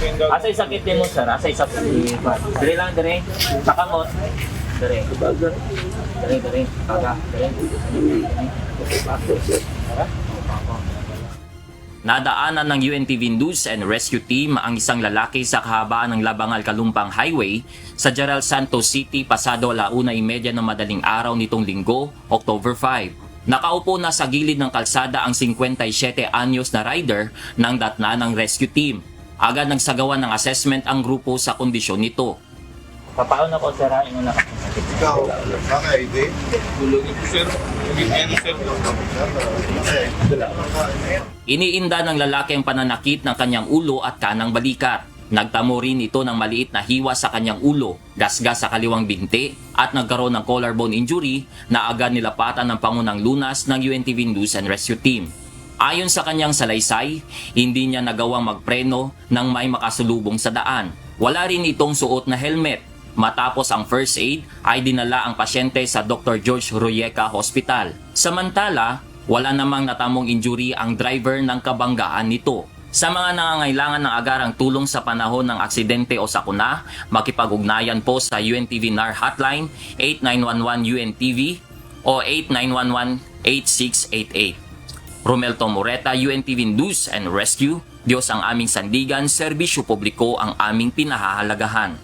Asa sakit din mo, sir? Asa sakit? Dire lang, dire. Sakamot. Dire. Dire. Kaga. Dire. Nadaanan ng UNTV News and Rescue Team ang isang lalaki sa kahabaan ng Labangal Kalumpang Highway sa General Santos City pasado 1:30 ng madaling araw nitong Linggo, October 5. Nakaupo na sa gilid ng kalsada ang 57 anyos na rider ng datna ng rescue team. Agad nagsagawa ng assessment ang grupo sa kondisyon nito. Papaon ako, sir, mo na. Ikaw, mga ID? Tulungin ko, sir. Iniinda ng lalaki ang pananakit ng kanyang ulo at kanang balikat. Nagtamo rin ito ng maliit na hiwa sa kanyang ulo, gasgas sa kaliwang binti, at nagkaroon ng collarbone injury na agad nilapatan ng Pangunang Lunas ng UNTV News and Rescue Team. Ayon sa kanyang salaysay, hindi niya nagawang magpreno nang may makasulubong sa daan. Wala rin itong suot na helmet. Matapos ang first aid, ay dinala ang pasyente sa Dr. George Royeca Hospital. Samantala, wala namang natamong injury ang driver ng kabanggaan nito. Sa mga nangangailangan ng agarang tulong sa panahon ng aksidente o sakuna, makipag-ugnayan po sa UNTV NAR Hotline 8911-UNTV o 8911-8688. Romel Tomoreta, UNTV News and Rescue. Diyos ang aming sandigan, serbisyo publiko ang aming pinahahalagahan.